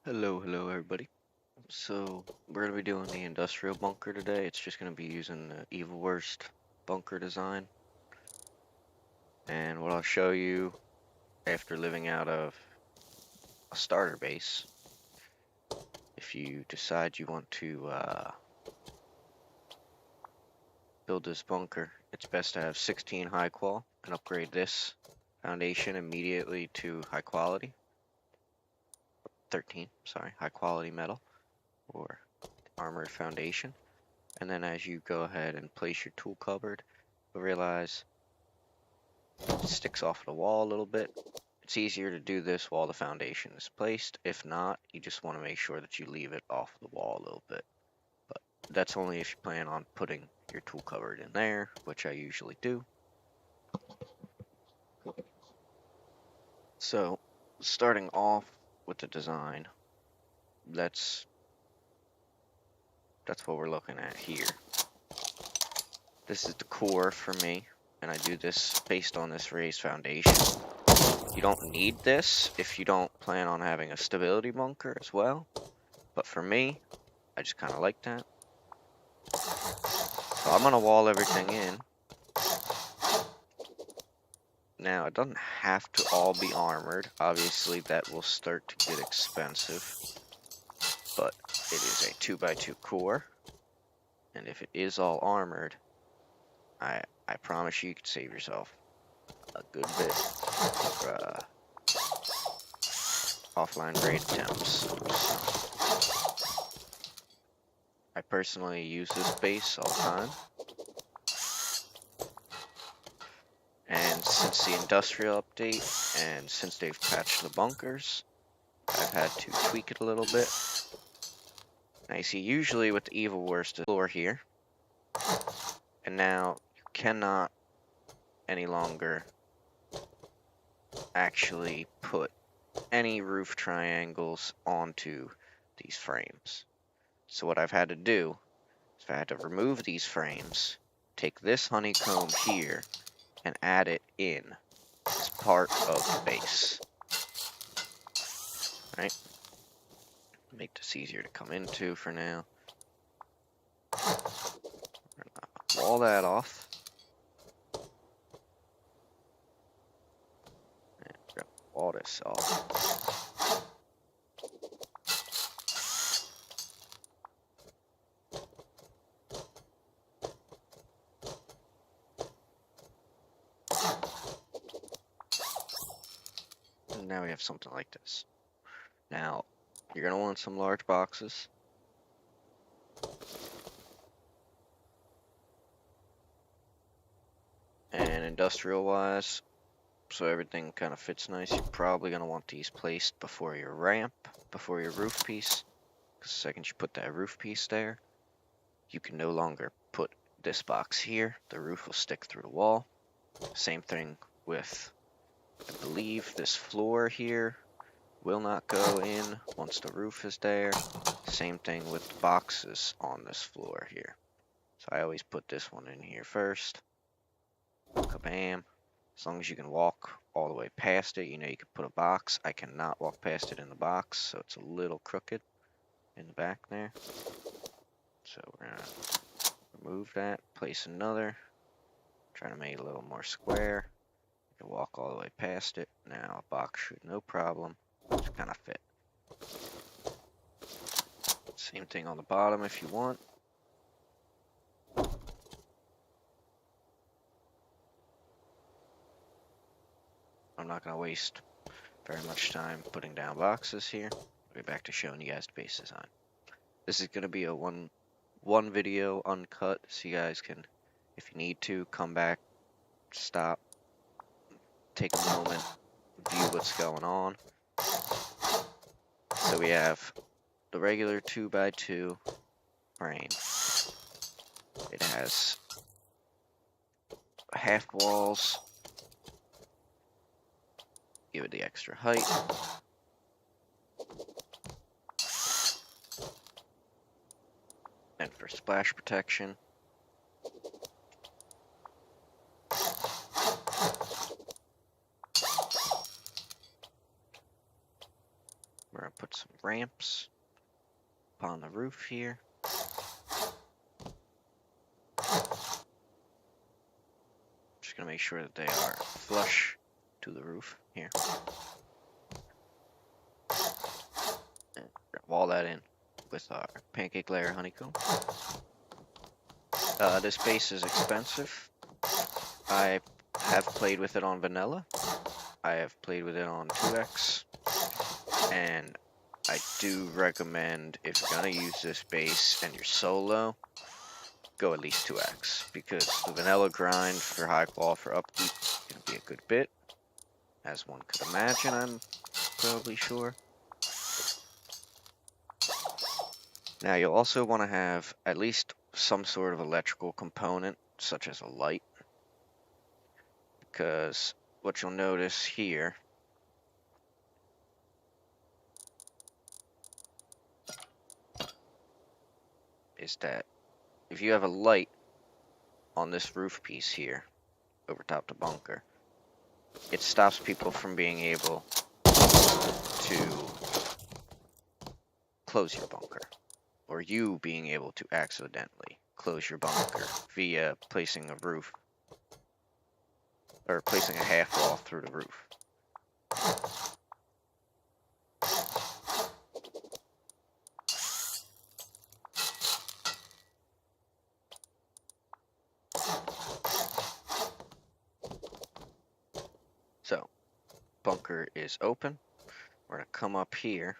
Hello everybody. So we're gonna be doing the industrial bunker today. It's just gonna be using the Evil Worst bunker design. And what I'll show you after living out of a starter base, if you decide you want to build this bunker, it's best to have 16 high qual and upgrade this foundation immediately to high quality. 13, sorry, high quality metal or armored foundation. And then as you go ahead and place your tool cupboard, you'll realize it sticks off the wall a little bit. It's easier to do this while the foundation is placed. If not, you just want to make sure that you leave it off the wall a little bit. But that's only if you plan on putting your tool cupboard in there, which I usually do. So, starting off with the design, that's what we're looking at here. This is the core for me, and I do this based on this raised foundation. You don't need this if you don't plan on having a stability bunker as well, but for me, I just kind of like that. So I'm gonna wall everything in. Now, it doesn't have to all be armored. Obviously, that will start to get expensive, but it is a 2x2 core, and if it is all armored, I promise you could save yourself a good bit for offline raid attempts. I personally use this base all the time. And since the industrial update, and since they've patched the bunkers, I've had to tweak it a little bit. Now you see, usually with the Evil Worst floor here, and now you cannot any longer actually put any roof triangles onto these frames. So what I've had to do is I had to remove these frames, take this honeycomb here, and add it in as part of the base. Right? Make this easier to come into for now. Wall that off. And we're gonna wall this off. And now we have something like this. Now, you're gonna want some large boxes. And industrial-wise, so everything kind of fits nice, you're probably gonna want these placed before your ramp, before your roof piece. Because the second you put that roof piece there, you can no longer put this box here. The roof will stick through the wall. Same thing with, I believe, this floor here will not go in once the roof is there. Same thing with the boxes on this floor here. So I always put this one in here first. Kabam. As long as you can walk all the way past it, you know you can put a box. I cannot walk past it in the box, so it's a little crooked in the back there. So we're gonna remove that, place another. Try to make it a little more square. You can walk all the way past it. Now a box should no problem just kind of fit. Same thing on the bottom if you want. I'm not going to waste very much time putting down boxes here. I'll get back to showing you guys the base design. This is going to be a one video uncut, so you guys can, if you need to, come back, stop, take a moment, view what's going on. So we have the regular 2x2 frame. It has half walls, give it the extra height. And for splash protection, we're gonna put some ramps up on the roof here. Just gonna make sure that they are flush to the roof here. And wall that in with our pancake layer honeycomb. This base is expensive. I have played with it on vanilla. I have played with it on 2x. And I do recommend, if you're gonna use this base and you're solo, go at least 2x, because the vanilla grind for high qual for upkeep is gonna be a good bit, as one could imagine, I'm probably sure. Now you'll also want to have at least some sort of electrical component, such as a light, because what you'll notice here is that if you have a light on this roof piece here, over top the bunker, it stops people from being able to close your bunker, or you being able to accidentally close your bunker via placing a roof, or placing a half wall through the roof. So, bunker is open. We're gonna come up here.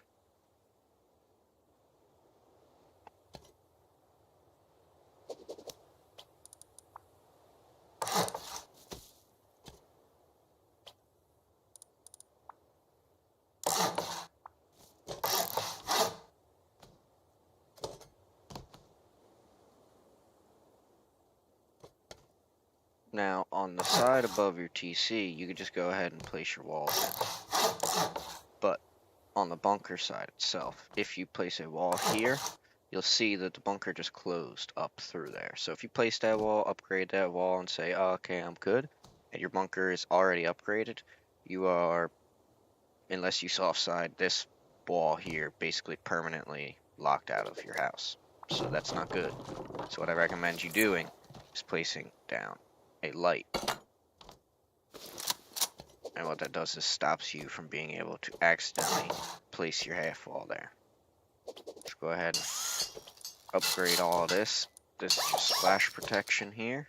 Now, on the side above your TC, you could just go ahead and place your walls in. But on the bunker side itself, if you place a wall here, you'll see that the bunker just closed up through there. So if you place that wall, upgrade that wall, and say, oh, okay, I'm good, and your bunker is already upgraded, you are, unless you soft side this wall here, basically permanently locked out of your house. So that's not good. So what I recommend you doing is placing down a light. And what that does is stops you from being able to accidentally place your half wall there. Let's go ahead and upgrade all of this. This is just splash protection here.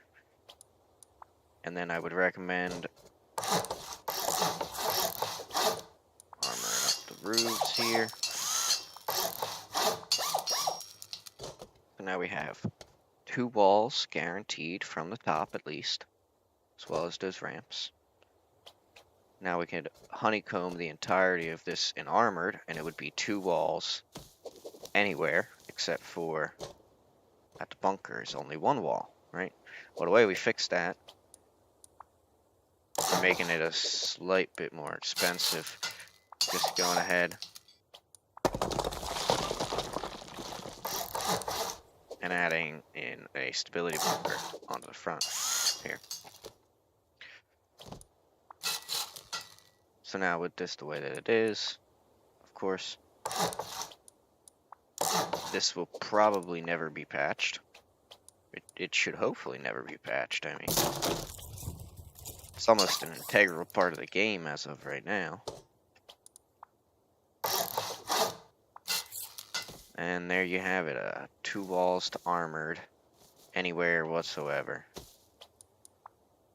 And then I would recommend armoring up the roofs here. So now we have 2 walls guaranteed from the top at least, as well as those ramps. Now we could honeycomb the entirety of this in armored, and it would be 2 walls anywhere except for at the bunker is only 1 wall, right? Well, the way we fix that, we're making it a slight bit more expensive, just going ahead and adding in a stability bunker onto the front here. So now with this the way that it is, of course, this will probably never be patched. It should hopefully never be patched. I mean, it's almost an integral part of the game as of right now. And there you have it, 2 walls to armored, anywhere whatsoever.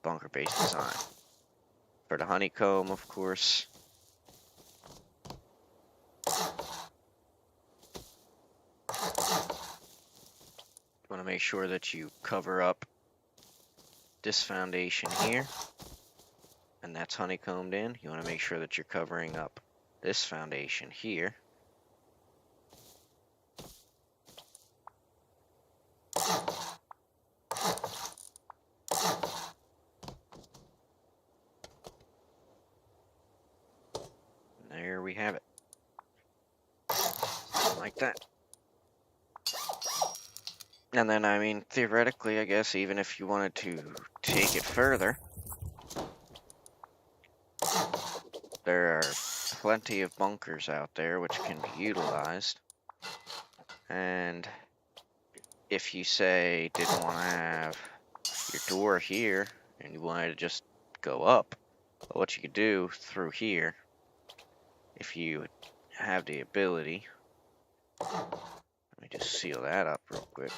Bunker base design. For the honeycomb, of course, you want to make sure that you cover up this foundation here, and that's honeycombed in. You want to make sure that you're covering up this foundation here. There we have it. Like that. And then, I mean, theoretically, I guess, even if you wanted to take it further, there are plenty of bunkers out there which can be utilized. And if you say didn't want to have your door here and you wanted to just go up, what you could do through here, if you have the ability, let me just seal that up real quick.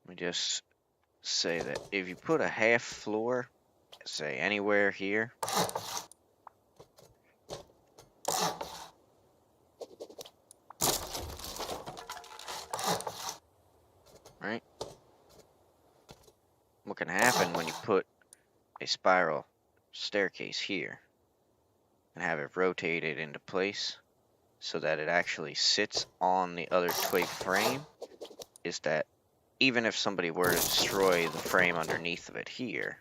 Let me just say that if you put a half floor, say anywhere here, right? What can happen when you put a spiral staircase here and have it rotated into place so that it actually sits on the other twig frame is that even if somebody were to destroy the frame underneath of it here,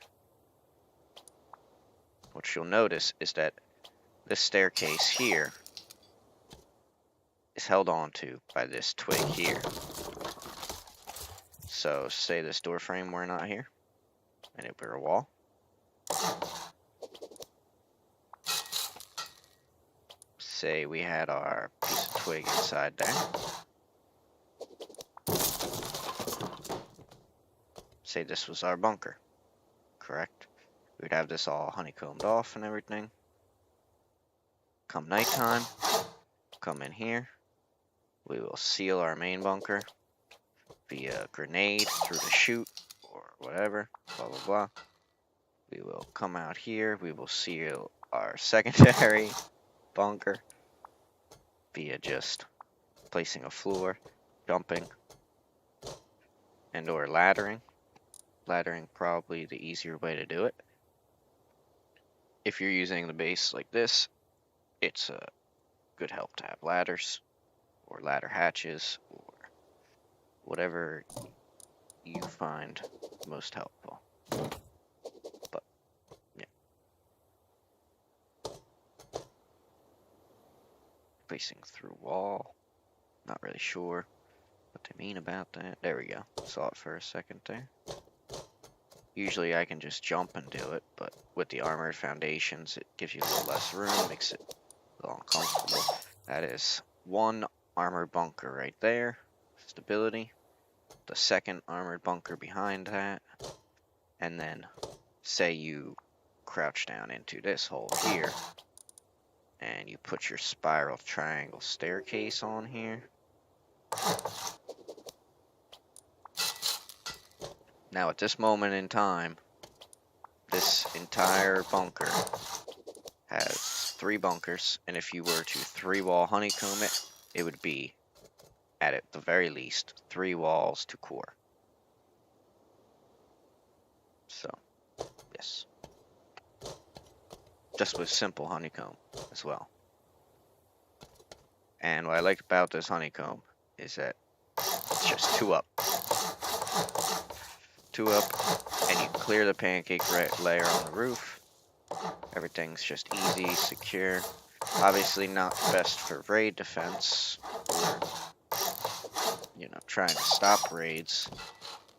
what you'll notice is that this staircase here is held onto by this twig here. So say this door frame were not here and it were a wall. Say we had our piece of twig inside there. Say this was our bunker, correct? We'd have this all honeycombed off and everything. Come nighttime, come in here. We will seal our main bunker via grenade through the chute or whatever, blah, blah, blah. We will come out here. We will seal our secondary bunker via just placing a floor, jumping, and or laddering. Laddering probably the easier way to do it. If you're using the base like this, it's a good help to have ladders or ladder hatches or whatever you find most helpful. But yeah, facing through wall, not really sure what they mean about that. There we go, saw it for a second there. Usually I can just jump and do it, but with the armored foundations, it gives you a little less room, makes it a little uncomfortable. That is one armored bunker right there, stability. The second armored bunker behind that, and then say you crouch down into this hole here, and you put your spiral triangle staircase on here. Now at this moment in time, this entire bunker has 3 bunkers, and if you were to 3-wall honeycomb it, it would be, at the very least, 3 walls to core. So, yes. Just with simple honeycomb as well. And what I like about this honeycomb is that it's just 2 up. 2 up, and you clear the pancake layer on the roof. Everything's just easy, secure. Obviously not best for raid defense, or, you know, trying to stop raids.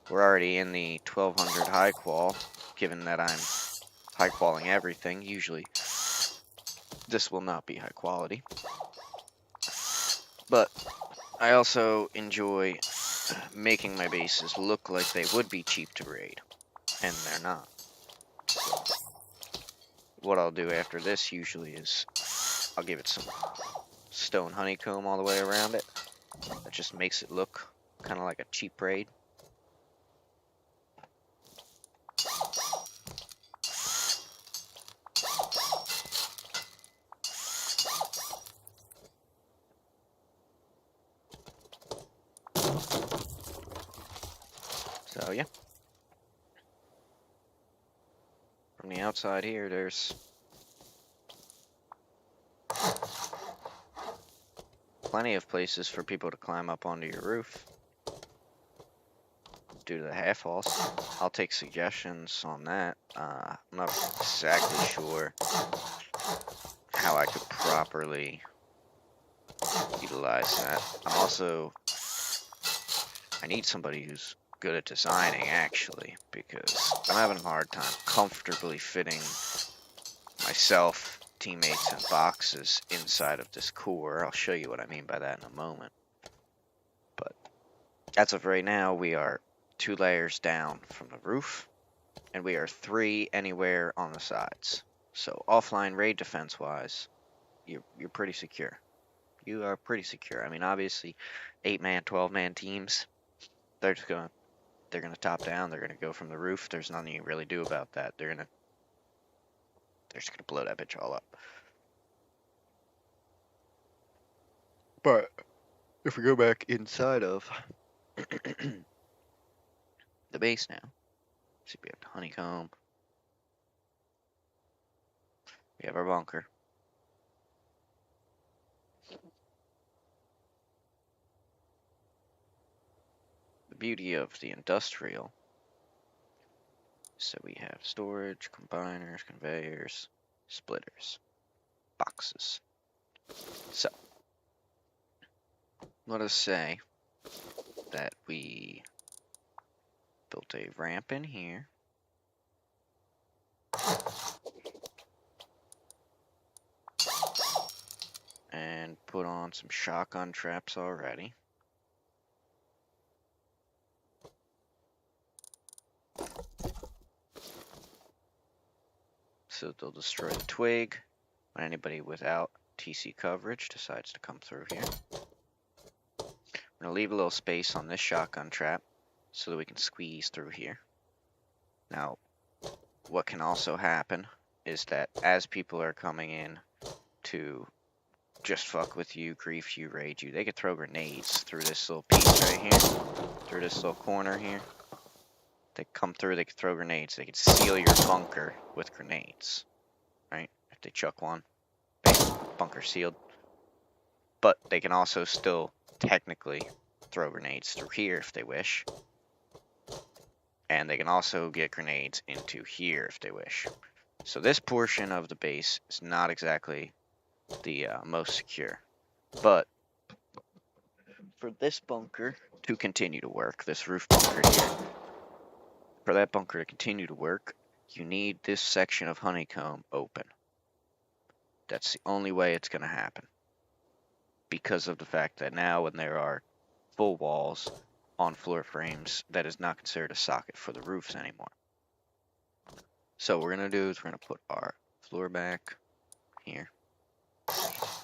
We're already in the 1200 high qual, given that I'm high qualling everything. Usually this will not be high quality. But I also enjoy making my bases look like they would be cheap to raid, and they're not. So what I'll do after this usually is I'll give it some stone honeycomb all the way around it. That just makes it look kind of like a cheap raid. So yeah, from the outside here, there's plenty of places for people to climb up onto your roof due to the half walls. I'll take suggestions on that. I'm not exactly sure how I could properly utilize that. I need somebody who's good at designing, actually, because I'm having a hard time comfortably fitting myself teammates in boxes inside of this core. I'll show you what I mean by that in a moment. But as of right now, we are 2 layers down from the roof, and we are 3 anywhere on the sides. So offline raid defense-wise, you're pretty secure. You are pretty secure. I mean, obviously, 8-man, 12-man teams, they're gonna top down. They're gonna go from the roof. There's nothing you really do about that. They're just gonna blow that bitch all up. But if we go back inside of the base now, see, we have the honeycomb. We have our bunker. The beauty of the industrial is that we have storage, combiners, conveyors, splitters, boxes. So, let us say that we built a ramp in here. And put on some shotgun traps already. So they'll destroy the twig when anybody without TC coverage decides to come through here. I'm going to leave a little space on this shotgun trap so that we can squeeze through here. Now, what can also happen is that as people are coming in to just fuck with you, grief you, raid you, they could throw grenades through this little piece right here, through this little corner here. They come through, they could throw grenades. They could seal your bunker with grenades, right? If they chuck one, bam, bunker sealed. But they can also still technically throw grenades through here if they wish. And they can also get grenades into here if they wish. So this portion of the base is not exactly the most secure. But for this bunker to continue to work, this roof bunker here, for that bunker to continue to work, you need this section of honeycomb open. That's the only way it's going to happen. Because of the fact that now when there are full walls on floor frames, that is not considered a socket for the roofs anymore. So what we're going to do is we're going to put our floor back here.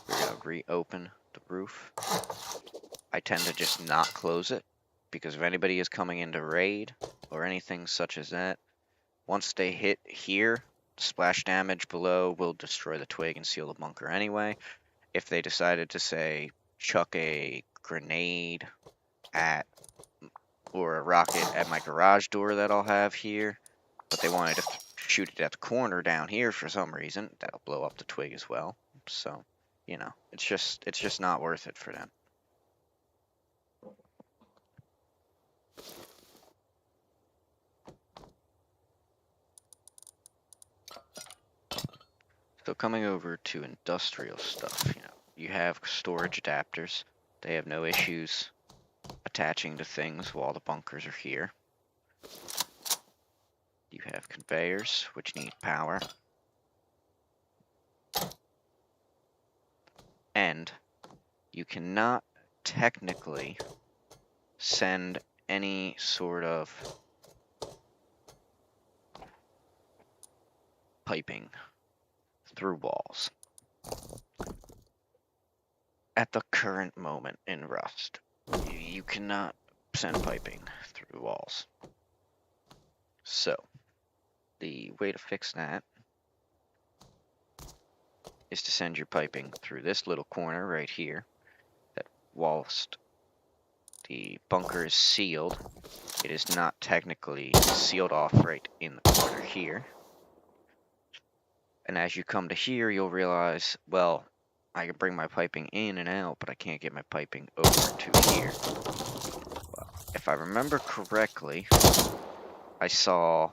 We're going to reopen the roof. I tend to just not close it, because if anybody is coming in to raid or anything such as that, once they hit here, splash damage below will destroy the twig and seal the bunker anyway. If they decided to, say, chuck a grenade at, or a rocket at my garage door that I'll have here, but they wanted to shoot it at the corner down here for some reason, that'll blow up the twig as well. So, you know, it's just not worth it for them. So coming over to industrial stuff, you know, you have storage adapters. They have no issues attaching to things while the bunkers are here. You have conveyors, which need power. And you cannot technically send any sort of piping through walls at the current moment in Rust. You cannot send piping through walls. So, the way to fix that is to send your piping through this little corner right here, that whilst the bunker is sealed, it is not technically sealed off right in the corner here. And as you come to here, you'll realize, well, I can bring my piping in and out, but I can't get my piping over to here. Well, if I remember correctly, I saw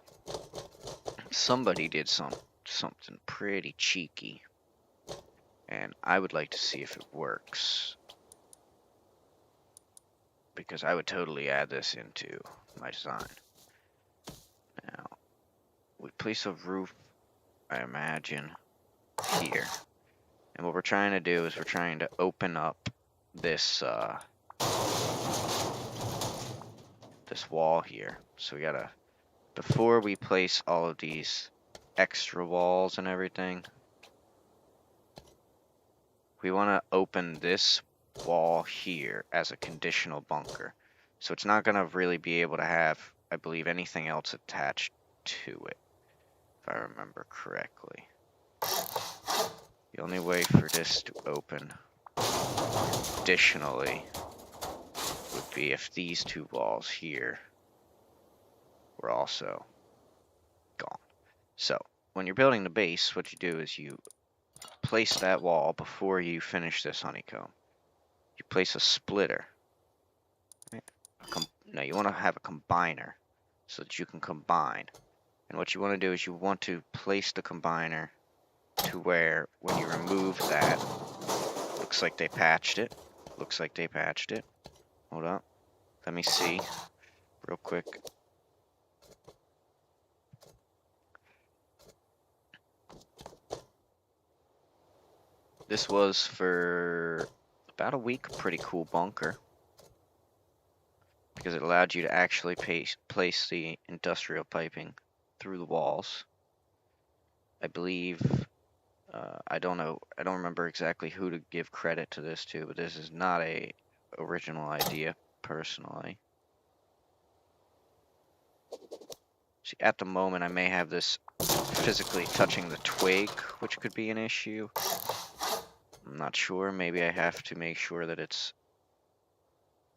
somebody did something pretty cheeky, and I would like to see if it works, because I would totally add this into my design. Now, we place a roof, I imagine, here. And what we're trying to do is we're trying to open up this this wall here. So we gotta, before we place all of these extra walls and everything, we want to open this wall here as a conditional bunker. So it's not gonna really be able to have, I believe, anything else attached to it, if I remember correctly. The only way for this to open additionally would be if these two walls here were also gone. So when you're building the base, what you do is you place that wall before you finish this honeycomb. You place a splitter. No, you want to have a combiner so that you can combine. And what you want to do is you want to place the combiner to where when you remove that, looks like they patched it. Looks like they patched it. Hold up. Let me see real quick. This was for about a week, a pretty cool bunker, because it allowed you to actually place the industrial piping through the walls. I believe, I don't know, I don't remember exactly who to give credit to this to, but this is not a original idea, personally. See, at the moment I may have this physically touching the twig, which could be an issue. I'm not sure, maybe I have to make sure that it's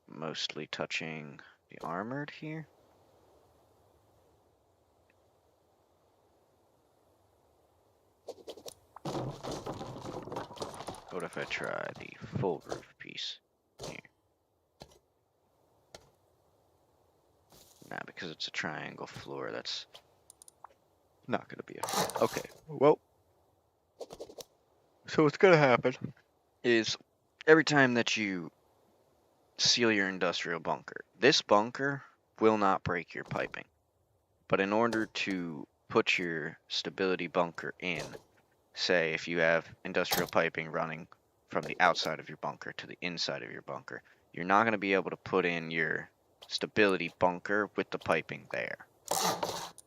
mostly touching the armored here. What if I try the full roof piece here? Nah, because it's a triangle floor, that's not gonna be a fit. Okay, well, so what's gonna happen is every time that you seal your industrial bunker, this bunker will not break your piping. But in order to put your stability bunker in, say if you have industrial piping running from the outside of your bunker to the inside of your bunker, you're not going to be able to put in your stability bunker with the piping there.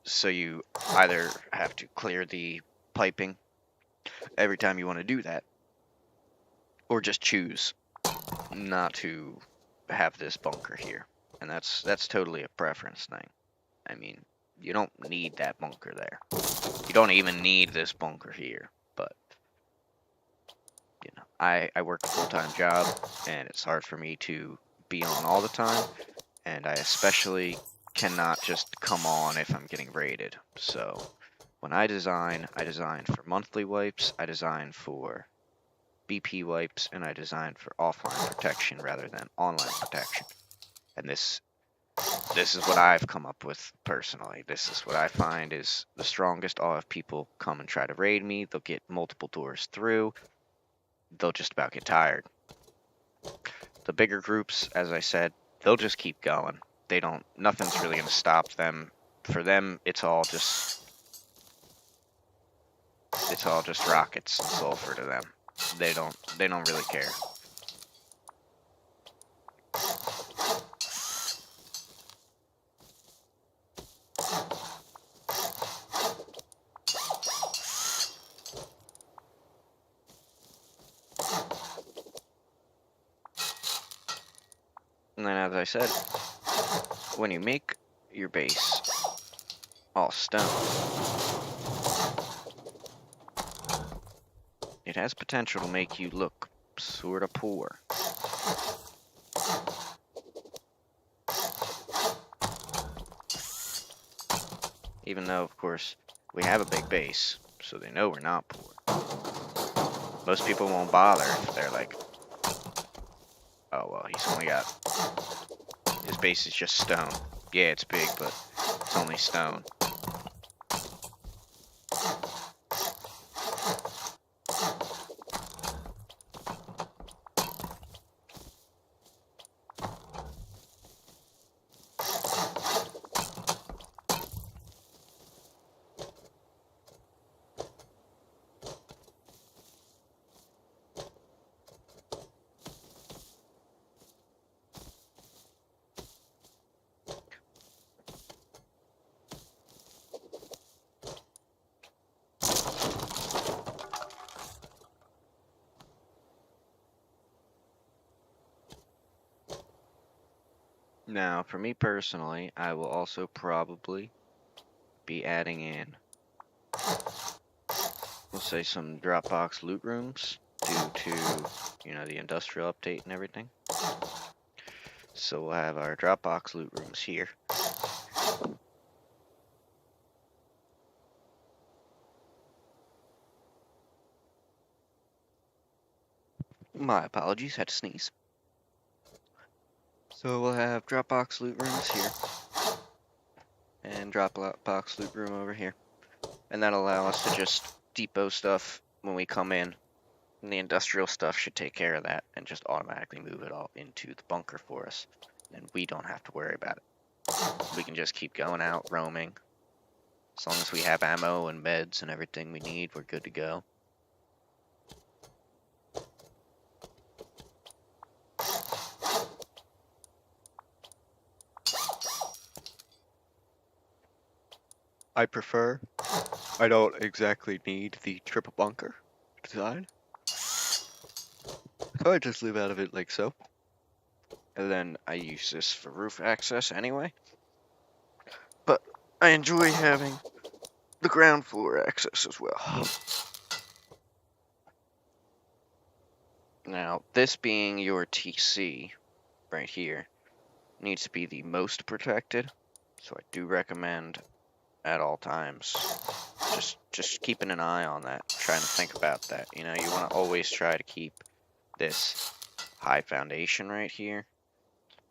So you either have to clear the piping every time you want to do that, or just choose not to have this bunker here. And that's totally a preference thing. I mean, you don't need that bunker there. You don't even need this bunker here, but you know, I work a full-time job, and it's hard for me to be on all the time, and I especially cannot just come on if I'm getting raided. So when I design for monthly wipes, I design for BP wipes, and I design for offline protection rather than online protection. And this is what I've come up with personally. This is what I find is the strongest. I'll have people come and try to raid me. They'll get multiple doors through. They'll just about get tired. The bigger groups, as I said, they'll just keep going. Nothing's really going to stop them. For them, it's all just rockets and sulfur to them. They don't really care. And then, as I said, when you make your base all stone, it has potential to make you look sort of poor. Even though, of course, we have a big base, so they know we're not poor. Most people won't bother if they're like, oh, well, he's only got... his base is just stone. Yeah, it's big, but it's only stone. Now, for me personally, I will also probably be adding in, we'll say, some Dropbox loot rooms due to, the industrial update and everything. So we'll have our Dropbox loot rooms here. My apologies, had to sneeze. So we'll have Dropbox loot rooms here, and Dropbox loot room over here. And that'll allow us to just depot stuff when we come in. And the industrial stuff should take care of that and just automatically move it all into the bunker for us. And we don't have to worry about it. We can just keep going out, roaming. As long as we have ammo and meds and everything we need, we're good to go. I don't exactly need the triple bunker design. So I just live out of it like so. And then I use this for roof access anyway. But I enjoy having the ground floor access as well. Now, this being your TC right here needs to be the most protected. So I do recommend at all times just keeping an eye on that, trying to think about that. You want to always try to keep this high foundation right here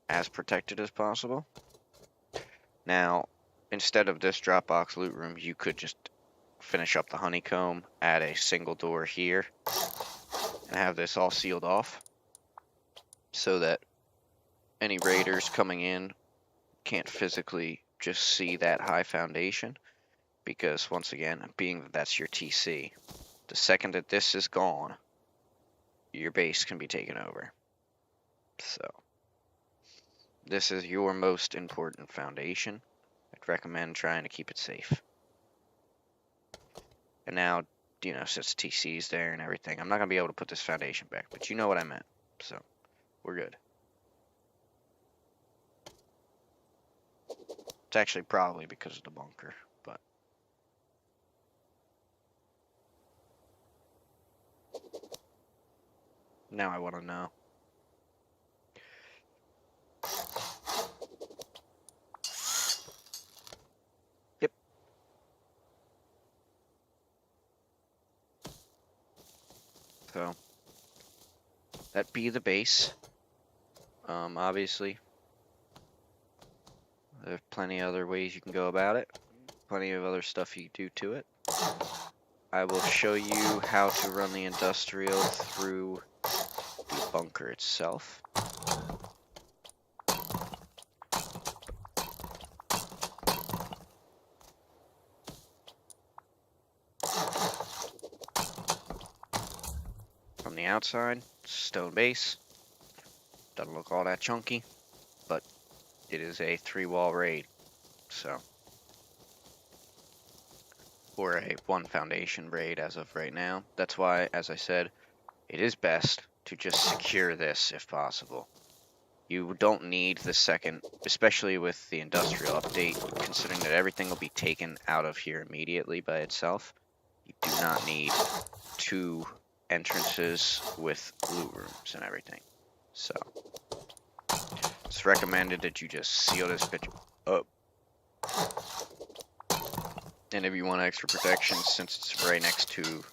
as protected as possible. Now, instead of this Dropbox loot room, you could just finish up the honeycomb, add a single door here, and have this all sealed off so that any raiders coming in can't physically just see that high foundation. Because once again, being that that's your TC, the second that this is gone, your base can be taken over. So this is your most important foundation. I'd recommend trying to keep it safe. And now, since TC's there and everything, I'm not going to be able to put this foundation back, but you know what I meant. So we're good. It's actually probably because of the bunker, but now I want to know. Yep. So that be the base. Obviously, there's plenty of other ways you can go about it. Plenty of other stuff you can do to it. I will show you how to run the industrial through the bunker itself. From the outside, stone base. Doesn't look all that chunky, but it is a 3-wall raid, so. Or a 1 foundation raid as of right now. That's why, as I said, it is best to just secure this if possible. You don't need the second, especially with the industrial update, considering that everything will be taken out of here immediately by itself. You do not need 2 entrances with loot rooms and everything. So, it's recommended that you just seal this bitch up. And if you want extra protection, since it's right next to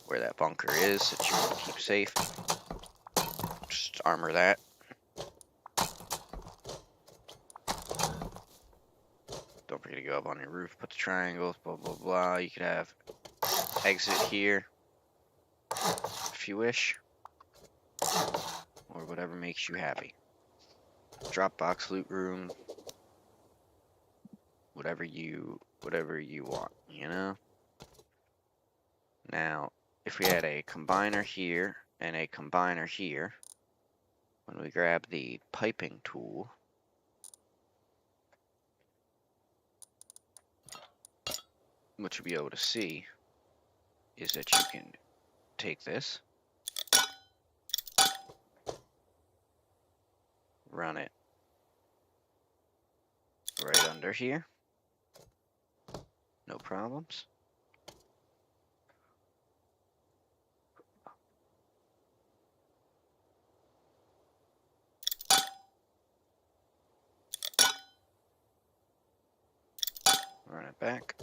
where that bunker is that you want to keep safe, just armor that. Don't forget to go up on your roof, put the triangles, blah blah blah. You could have exit here if you wish, or whatever makes you happy. Dropbox loot room, whatever you want, Now, if we had a combiner here and a combiner here, when we grab the piping tool, what you'll be able to see is that you can take this, run it under here. No problems. Run it back.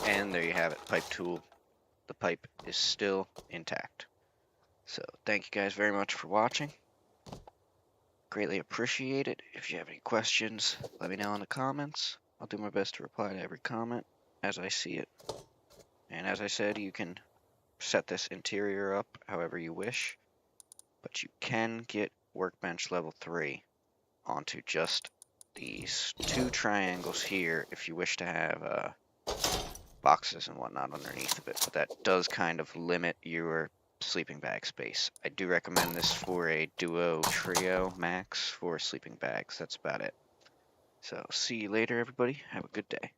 And there you have it, pipe tool. The pipe is still intact. So thank you guys very much for watching. Greatly appreciate it. If you have any questions, let me know in the comments. I'll do my best to reply to every comment as I see it. And as I said, you can set this interior up however you wish, but you can get Workbench level 3 onto just these 2 triangles here if you wish to have boxes and whatnot underneath of it, but that does kind of limit your sleeping bag space. I do recommend this for a duo trio max for sleeping bags. That's about it. So see you later, everybody. Have a good day.